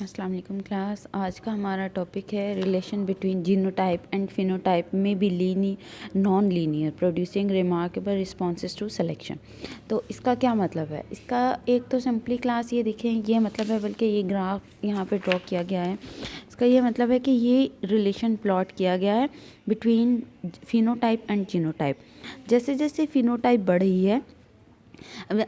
अस्सलाम वालेकुम क्लास। आज का हमारा टॉपिक है relation between genotype and phenotype may be non linear producing remarkable responses to selection. तो इसका क्या मतलब है? इसका एक तो सिंपली क्लास ये देखें, ये मतलब है, बल्कि ये ग्राफ यहाँ पे ड्रॉ किया गया है। इसका ये मतलब है कि ये रिलेशन प्लॉट किया गया है बिटवीन फिनोटाइप एंड जीनोटाइप। जैसे जैसे फिनोटाइप बढ़ रही है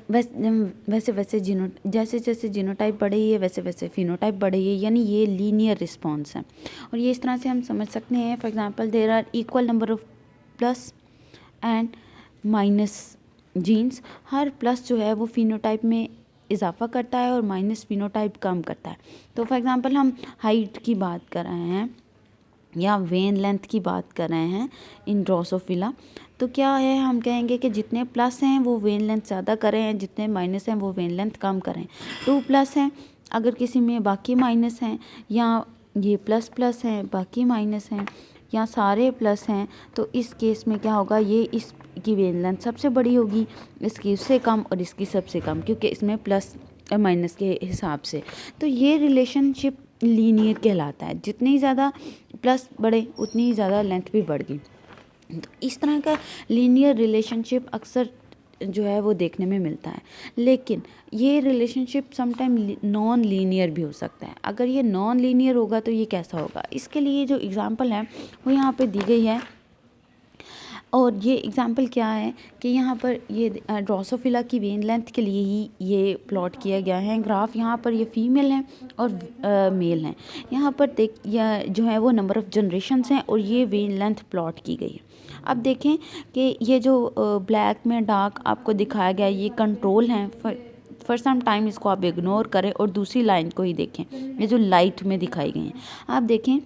वैसे वैसे जैसे जैसे जीनोटाइप बढ़ी है वैसे वैसे फिनोटाइप बढ़ी है, यानी ये लीनियर रिस्पॉन्स है। और ये इस तरह से हम समझ सकते हैं, for example there are equal number of plus and minus genes. हर प्लस जो है वो फिनोटाइप में इजाफा करता है और माइनस फिनोटाइप कम करता है। तो फॉर एग्जांपल हम हाइट की बात कर रहे हैं या वेन लेंथ की बात कर रहे हैं इन ड्रोसोफिला, तो क्या है, हम कहेंगे कि जितने प्लस हैं वो वेन लेंथ ज़्यादा करें, जितने माइनस हैं वो वेन लेंथ कम करें। 2+ हैं अगर किसी में, बाकी माइनस हैं, या ये प्लस प्लस हैं बाकी माइनस हैं, या सारे प्लस हैं, तो इस केस में क्या होगा, ये इसकी वेन लेंथ सबसे बड़ी होगी, इसकी उससे कम और इसकी सबसे कम, क्योंकि इसमें प्लस और माइनस के हिसाब से। तो ये रिलेशनशिप लीनियर कहलाता है। जितनी ज़्यादा प्लस बढ़े उतनी ही ज़्यादा लेंथ भी बढ़ गई। तो इस तरह का लीनियर रिलेशनशिप अक्सर जो है वो देखने में मिलता है। लेकिन ये रिलेशनशिप समटाइम नॉन लीनियर भी हो सकता है। अगर ये नॉन लीनियर होगा तो ये कैसा होगा? इसके लिए जो एग्ज़ाम्पल है वो यहाँ पे दी गई है। और ये एग्ज़ाम्पल क्या है कि यहाँ पर ये ड्रोसोफिला की वेन लेंथ के लिए ही ये प्लॉट किया गया है ग्राफ। यहाँ पर ये फीमेल हैं और मेल हैं। यहाँ पर जो है वो नंबर ऑफ़ जनरेशन्स हैं और ये वेन लेंथ प्लॉट की गई है। अब देखें कि ये जो ब्लैक में डार्क आपको दिखाया गया है ये कंट्रोल हैं। फॉर सम टाइम इसको आप इग्नोर करें और दूसरी लाइन को ही देखें, ये जो लाइट में दिखाई गई हैं। आप देखें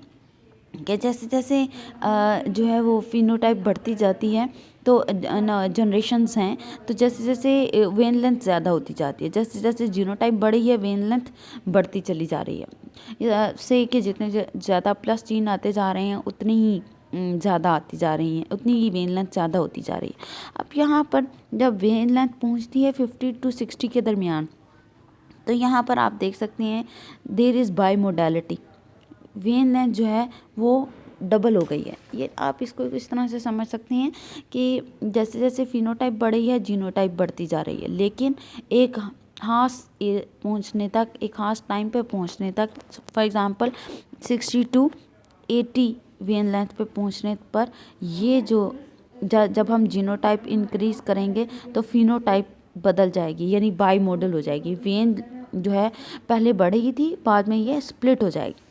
कि जैसे जैसे जो है वो फिनोटाइप बढ़ती जाती है तो जनरेशन्स हैं, तो जैसे जैसे वेन लेंथ ज़्यादा होती जाती है, जैसे जैसे जीनोटाइप बढ़ी है वेन लेंथ बढ़ती चली जा रही है। से कि जितने ज़्यादा प्लस जीन आते जा रहे हैं उतनी ही ज़्यादा आती जा रही हैं, उतनी ही वेन लेंथ ज़्यादा होती जा रही है। अब यहाँ पर जब वेन लेंथ पहुँचती है 50 to 60 के दरमियान, तो यहाँ पर आप देख सकते हैं there is bimodality, vein length जो है वो डबल हो गई है। ये आप इसको इस तरह से समझ सकते हैं कि जैसे जैसे फिनोटाइप बढ़ी है जीनोटाइप बढ़ती जा रही है, लेकिन एक खास पहुंचने तक, एक खास टाइम पे पहुंचने तक, for example 60 to 80 when length पे पहुंचने पर ये जो जब हम जीनोटाइप इंक्रीज़ करेंगे तो फिनोटाइप बदल जाएगी, यानी बाई मॉडल हो जाएगी। वेन जो है पहले बढ़ी थी, बाद में ये स्प्लिट हो जाएगी।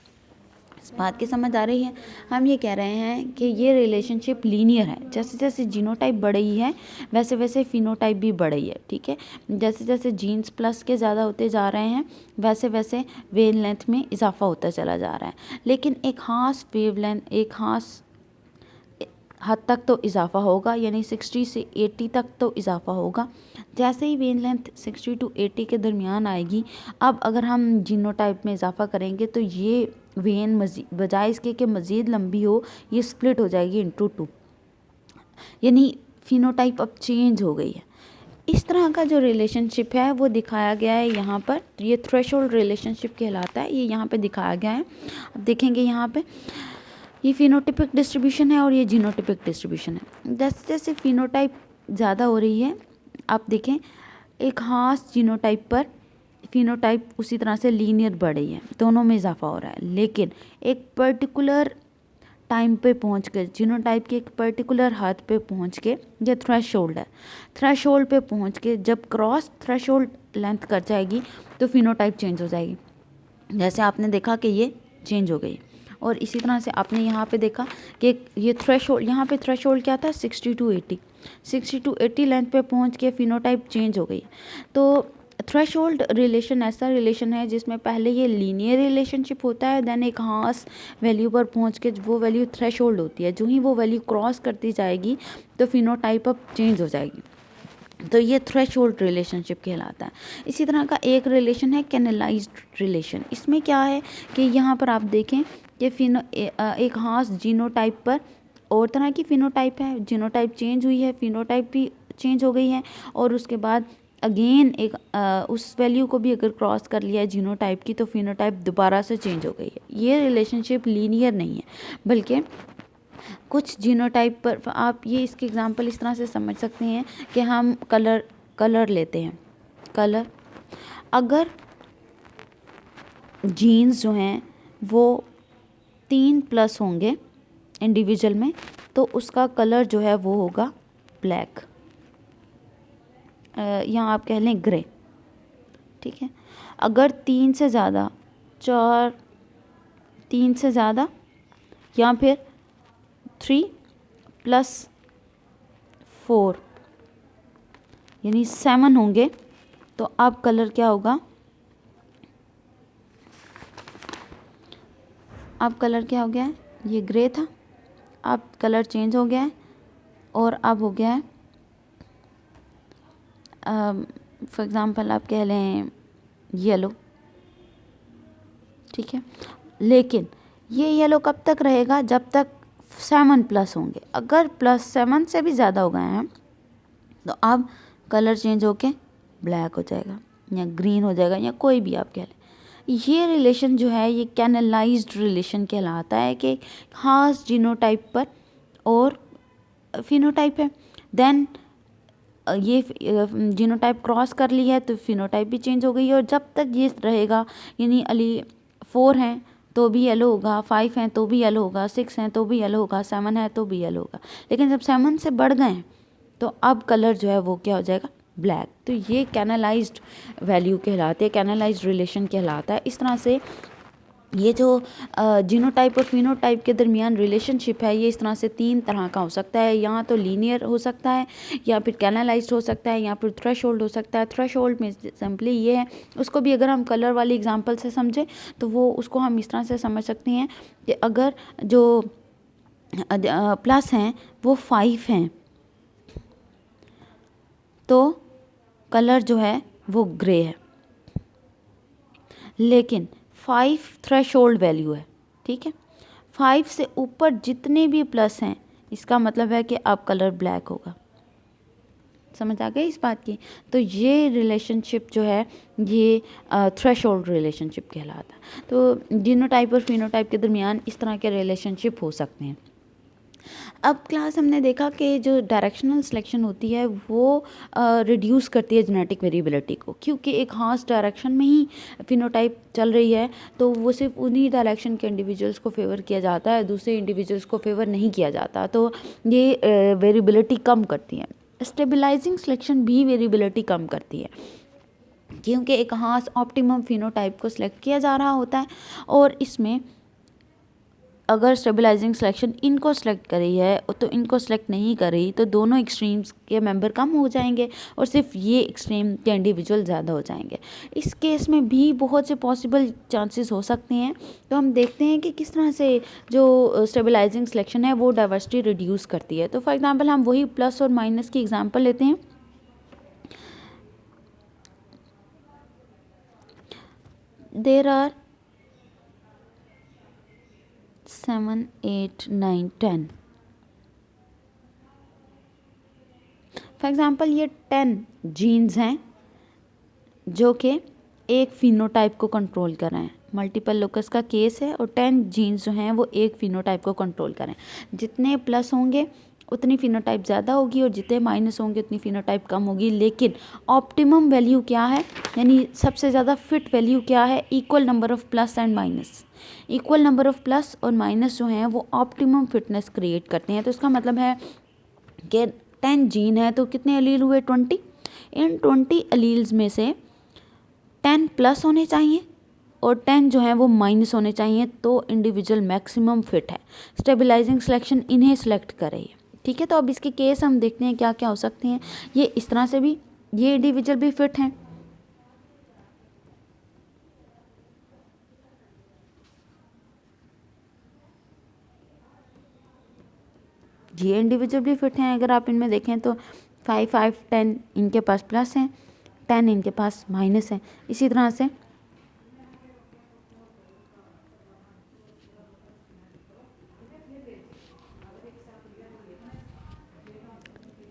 इस बात की समझ आ रही है? हम ये कह रहे हैं कि ये रिलेशनशिप लीनियर है। जैसे जैसे जीनोटाइप बढ़ रही है वैसे वैसे फिनोटाइप भी बढ़ रही है, ठीक है। जैसे जैसे जीन्स प्लस के ज़्यादा होते जा रहे हैं वैसे वैसे वेव लेंथ में इजाफा होता चला जा रहा है, लेकिन एक खास वेव लेंथ, एक खास हद तक तो इजाफा होगा, यानी 60 से 80 तक तो इजाफा होगा। जैसे ही वेव लेंथ 60 to 80 के दरमियान आएगी, अब अगर हम जीनोटाइप में इजाफा करेंगे तो ये वेन बजाय इसके कि मज़ीद लंबी हो, ये स्प्लिट हो जाएगी इंटू 2, यानी फिनोटाइप अब चेंज हो गई है। इस तरह का जो रिलेशनशिप है वो दिखाया गया है यहाँ पर। ये थ्रेशोल्ड रिलेशनशिप कहलाता है, ये यहाँ पे दिखाया गया है। अब देखेंगे यहाँ पे ये फिनोटिपिक डिस्ट्रीब्यूशन है और ये जीनोटिपिक डिस्ट्रीब्यूशन है। जैसे जैसे फिनोटाइप ज़्यादा हो रही है, आप देखें एक खास जीनोटाइप पर फिनोटाइप उसी तरह से लीनियर बढ़ रही है, दोनों में इजाफा हो रहा है। लेकिन एक पर्टिकुलर टाइम पे पहुंच के, जीनोटाइप के एक पर्टिकुलर हद पे पहुंच के, ये थ्रेशोल्ड है, थ्रेशोल्ड पे पहुंच के जब क्रॉस थ्रेशोल्ड लेंथ कर जाएगी तो फिनोटाइप चेंज हो जाएगी। जैसे आपने देखा कि ये चेंज हो गई, और इसी तरह से आपने यहाँ पे देखा कि ये थ्रेशोल्ड, यहाँ पे थ्रेशोल्ड क्या था, 60 to 80, 60 to 80 लेंथ पे पहुँच के फिनोटाइप चेंज हो गई। तो थ्रेशोल्ड रिलेशन ऐसा रिलेशन है जिसमें पहले ये लीनियर रिलेशनशिप होता है, देन एक खास वैल्यू पर पहुँच के वो वैल्यू थ्रेशोल्ड होती है, जो ही वो वैल्यू क्रॉस करती जाएगी तो फिनोटाइप अब चेंज हो जाएगी। तो ये थ्रेशोल्ड रिलेशनशिप कहलाता है। इसी तरह का एक रिलेशन है कैनलाइज्ड रिलेशन। इसमें क्या है कि यहाँ पर आप देखें कि एक खास जीनोटाइप पर और तरह की फिनोटाइप है, जीनोटाइप चेंज हुई है, फिनोटाइप भी चेंज हो गई है, और उसके बाद अगेन एक उस वैल्यू को भी अगर क्रॉस कर लिया है जीनोटाइप की तो फिनोटाइप दोबारा से चेंज हो गई है। ये रिलेशनशिप लीनियर नहीं है, बल्कि कुछ जीनोटाइप पर आप ये इसके एग्जांपल इस तरह से समझ सकते हैं कि हम कलर लेते हैं। कलर, अगर जीन्स जो हैं वो 3+ होंगे इंडिविजुअल में, तो उसका कलर जो है वो होगा ब्लैक, या आप कह लें ग्रे, ठीक है। अगर 3 से ज़्यादा, 4, 3 से ज़्यादा या फिर 3+4 यानी 7 होंगे, तो अब कलर क्या होगा, अब कलर क्या हो गया है, ये ग्रे था, अब कलर चेंज हो गया है और अब हो गया है फॉर एग्ज़ाम्पल आप कह लें येलो, ठीक है। लेकिन ये येलो कब तक रहेगा, जब तक 7+ होंगे। अगर +7 से भी ज़्यादा हो गए हैं तो अब कलर चेंज होके ब्लैक हो जाएगा या ग्रीन हो जाएगा या कोई भी आप कह लें। ये रिलेशन जो है ये कैनलाइज्ड रिलेशन कहलाता है कि खास जीनोटाइप पर और फिनोटाइप है। देन ये जीनोटाइप क्रॉस कर ली है तो फिनोटाइप भी चेंज हो गई है, और जब तक ये रहेगा यानी 4 हैं तो भी येलो होगा, 5 हैं तो भी येलो होगा, 6 हैं तो भी येलो होगा, 7 है तो भी येलो होगा। लेकिन जब 7 से बढ़ गए हैं तो अब कलर जो है वो क्या हो जाएगा, ब्लैक। तो ये कैनलाइज्ड वैल्यू कहलाते हैं, कैनलाइज्ड रिलेशन कहलाता है। इस तरह से ये जो जीनोटाइप और फिनोटाइप के दरमियान रिलेशनशिप है ये इस तरह से 3 तरह का हो सकता है। यहाँ तो लीनियर हो सकता है, या फिर कैनलाइज्ड हो सकता है, या फिर थ्रेशोल्ड हो सकता है। थ्रेशोल्ड में सिंपली ये है, उसको भी अगर हम कलर वाली एग्जांपल से समझें तो वो उसको हम इस तरह से समझ सकते हैं कि अगर जो प्लस हैं वो 5 हैं तो कलर जो है वो ग्रे है, लेकिन 5 थ्रेशोल्ड वैल्यू है, ठीक है। 5 से ऊपर जितने भी प्लस हैं इसका मतलब है कि अब कलर ब्लैक होगा। समझ आ गई इस बात की। तो ये रिलेशनशिप जो है ये थ्रेशोल्ड रिलेशनशिप कहलाता है। तो जीनोटाइप और फिनोटाइप के दरमियान इस तरह के रिलेशनशिप हो सकते हैं। अब क्लास हमने देखा कि जो डायरेक्शनल सिलेक्शन होती है वो रिड्यूस करती है जेनेटिक वेरिएबिलिटी को, क्योंकि एक खास डायरेक्शन में ही फिनोटाइप चल रही है तो वो सिर्फ उन्हीं डायरेक्शन के इंडिविजुअल्स को फेवर किया जाता है, दूसरे इंडिविजुअल्स को फेवर नहीं किया जाता। तो ये वेरिएबिलिटी कम करती है। स्टेबलाइजिंग सिलेक्शन भी वेरिएबिलिटी कम करती है, क्योंकि एक खास ऑप्टिमम फिनोटाइप को सिलेक्ट किया जा रहा होता है, और इसमें अगर स्टेबलाइजिंग सिलेक्शन इनको सेलेक्ट करी है तो इनको सेलेक्ट नहीं करी तो दोनों एक्सट्रीम्स के मेंबर कम हो जाएंगे और सिर्फ ये एक्सट्रीम के इंडिविजुअल ज़्यादा हो जाएंगे। इस केस में भी बहुत से पॉसिबल चांसेस हो सकते हैं। तो हम देखते हैं कि किस तरह से जो स्टेबलाइजिंग सिलेक्शन है वो डाइवर्सिटी रिड्यूस करती है। तो फॉर एग्जांपल हम वही प्लस और माइनस की एग्जांपल लेते हैं। There are 7, 8, 9, 10। फॉर एग्ज़ाम्पल ये 10 जीन्स हैं जो कि एक फिनोटाइप को कंट्रोल कर रहे हैं। मल्टीपल लोकस का केस है और 10 जीन्स जो हैं वो एक फिनोटाइप को कंट्रोल कर रहे हैं। जितने प्लस होंगे उतनी फिनोटाइप ज़्यादा होगी और जितने माइनस होंगे उतनी फिनोटाइप कम होगी। लेकिन ऑप्टिमम वैल्यू क्या है, यानी सबसे ज़्यादा फिट वैल्यू क्या है, equal number of plus and minus. Equal number of plus और माइनस जो हैं वो ऑप्टिमम फिटनेस क्रिएट करते हैं। तो इसका मतलब है कि 10 जीन है तो कितने अलील हुए, 20। इन 20 अलील्स में से 10 प्लस होने चाहिए और 10 जो है वो माइनस होने चाहिए, तो इंडिविजुअल मैक्सिमम फिट है। स्टेबलाइजिंग सिलेक्शन इन्हें सेलेक्ट करे, ठीक है। तो अब इसके केस हम देखते हैं क्या क्या हो सकते हैं। ये इस तरह से भी ये इंडिविजुअल भी फिट हैं, ये इंडिविजुअल भी फिट हैं। अगर आप इनमें देखें तो 5, 5, 10 इनके पास प्लस हैं, 10 इनके पास माइनस है। इसी तरह से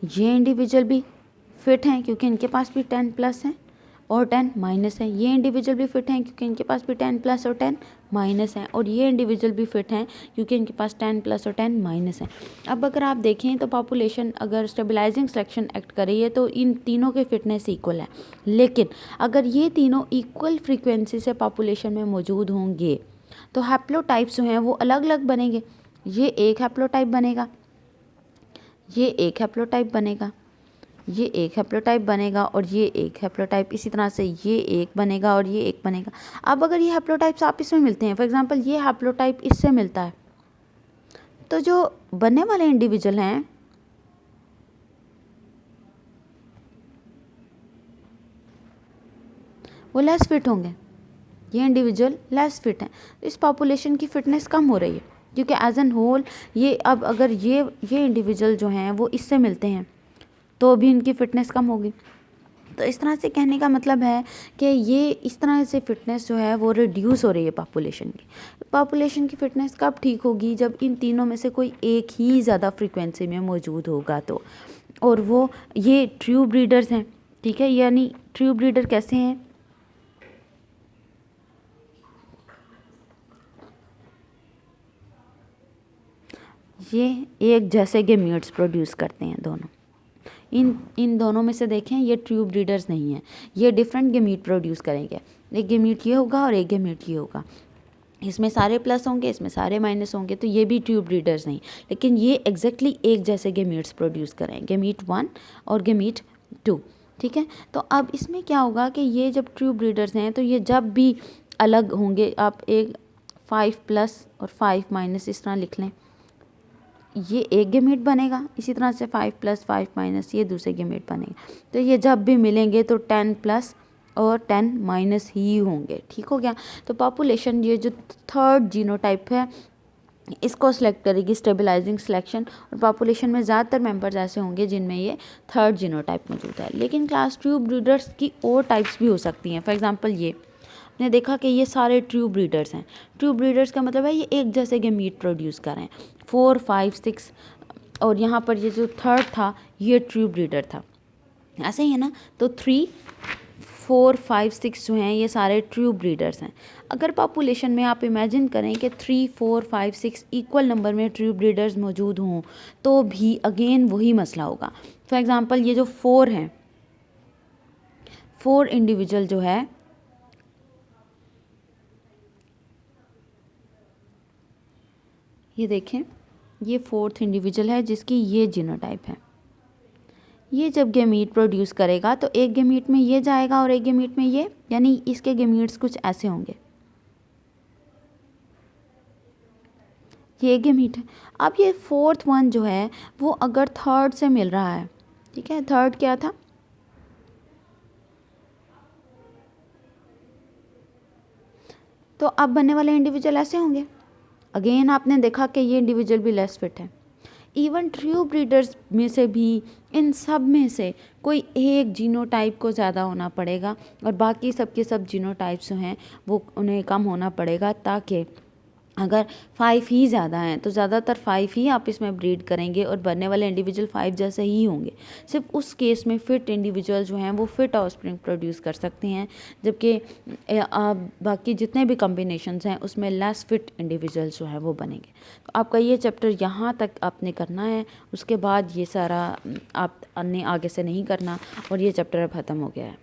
ये इंडिविजुअल भी फिट हैं क्योंकि इनके पास भी 10 प्लस है और 10 माइनस है। ये इंडिविजुअल भी फिट हैं क्योंकि इनके पास भी 10 प्लस और 10 माइनस है। और ये इंडिविजुअल भी फिट हैं क्योंकि इनके पास 10 प्लस और 10 माइनस है। अब अगर आप देखें तो पॉपुलेशन अगर स्टेबलाइजिंग सिलेक्शन एक्ट कर रही है तो इन तीनों के फिटनेस इक्वल है। लेकिन अगर ये तीनों इक्वल फ्रीक्वेंसी से पॉपुलेशन में मौजूद होंगे तो हैप्लोटाइप्स जो हैं वो अलग अलग बनेंगे। ये एक हैप्लोटाइप बनेगा, ये एक हैप्लोटाइप बनेगा, ये एक हैप्लोटाइप बनेगा और ये एक हैप्लोटाइप, इसी तरह से ये एक बनेगा और ये एक बनेगा। अब अगर ये हैप्लोटाइप्स आपस में मिलते हैं, फॉर एग्जांपल ये हैप्लोटाइप इससे मिलता है, तो जो बनने वाले इंडिविजुअल हैं वो लेस फिट होंगे। ये इंडिविजुअल लेस फिट हैं। इस पॉपुलेशन की फिटनेस कम हो रही है क्योंकि एज एन होल ये अब अगर ये इंडिविजुअल जो हैं वो इससे मिलते हैं तो भी इनकी फ़िटनेस कम होगी। तो इस तरह से कहने का मतलब है कि ये इस तरह से फ़िटनेस जो है वो रिड्यूस हो रही है पॉपुलेशन की। पॉपुलेशन की फ़िटनेस कब ठीक होगी? जब इन तीनों में से कोई एक ही ज़्यादा फ्रीक्वेंसी में मौजूद होगा तो। और वो ये ट्रू ब्रीडर्स हैं, ठीक है। यानी ट्रू ब्रीडर कैसे हैं? ये एक जैसे गेमीट्स प्रोड्यूस करते हैं दोनों। इन दोनों में से देखें ये ट्रू ब्रीडर्स नहीं हैं, ये डिफरेंट गेमीट प्रोड्यूस करेंगे। एक गेमीट ये होगा और एक गेमीट ये होगा। इसमें सारे प्लस होंगे, इसमें सारे माइनस होंगे, तो ये भी ट्रू ब्रीडर्स नहीं, लेकिन ये एग्जैक्टली एक जैसे गेमीट्स प्रोड्यूस करें, गेमीट 1 और गेमीट 2, ठीक है। तो अब इसमें क्या होगा कि ये जब ट्रू ब्रीडर्स हैं तो ये जब भी अलग होंगे, आप एक 5 प्लस और 5 माइनस इस तरह लिख लें, ये एक गेमीट बनेगा। इसी तरह से 5 प्लस 5 माइनस ये दूसरे गेमीट बनेगा। तो ये जब भी मिलेंगे तो 10 प्लस और 10 माइनस ही होंगे, ठीक हो गया। तो पॉपुलेशन ये जो थर्ड जीनोटाइप है इसको सिलेक्ट करेगी स्टेबलाइजिंग सिलेक्शन, और पॉपुलेशन में ज़्यादातर मेंबर्स ऐसे होंगे जिनमें ये थर्ड जीनोटाइप मौजूद है। लेकिन क्लास ट्रू ब्रीडर्स की और टाइप्स भी हो सकती हैं। फॉर एग्जांपल ये आपने देखा कि ये सारे ट्रू ब्रीडर्स हैं। ट्रू ब्रीडर्स का मतलब है ये एक जैसे गेमीट प्रोड्यूस करें, 4, 5, 6, और यहाँ पर ये जो थर्ड था ये ट्रू ब्रीडर था, ऐसे ही है ना। तो 3, 4, 5, 6 जो हैं ये सारे ट्रू ब्रीडर्स हैं। अगर पॉपुलेशन में आप इमेजिन करें कि 3, 4, 5, 6 इक्वल नंबर में ट्रू ब्रीडर्स मौजूद हों तो भी अगेन वही मसला होगा। फॉर एग्ज़ाम्पल ये जो 4 हैं, 4 इंडिविजुअल जो है ये देखें, ये 4th इंडिविजुअल है जिसकी ये जीनोटाइप है। ये जब गेमीट प्रोड्यूस करेगा तो एक गेमीट में ये जाएगा और एक गेमीट में ये, यानी इसके गेमीट्स कुछ ऐसे होंगे। ये गेमीट है। अब ये 4th वन जो है वो अगर थर्ड से मिल रहा है, ठीक है, थर्ड क्या था? तो अब बनने वाले इंडिविजुअल ऐसे होंगे। अगेन आपने देखा कि ये इंडिविजुअल भी लेस फिट है। इवन ट्रू ब्रीडर्स में से भी इन सब में से कोई एक जीनोटाइप को ज़्यादा होना पड़ेगा और बाकी सब के सब जीनोटाइप्स जो हैं वो उन्हें कम होना पड़ेगा, ताकि अगर 5 ही ज़्यादा हैं तो ज़्यादातर 5 ही आप इसमें ब्रीड करेंगे और बनने वाले इंडिविजुअल 5 जैसे ही होंगे। सिर्फ उस केस में फ़िट इंडिविजुअल जो हैं वो फ़िट ऑफस्प्रिंग प्रोड्यूस कर सकते हैं, जबकि बाकी जितने भी कम्बिनेशंस हैं उसमें लेस फिट इंडिविजुअल्स जो हैं वो बनेंगे। तो आपका ये चैप्टर यहाँ तक आपने करना है, उसके बाद ये सारा आप आगे से नहीं करना, और ये चैप्टर अब ख़त्म हो गया है।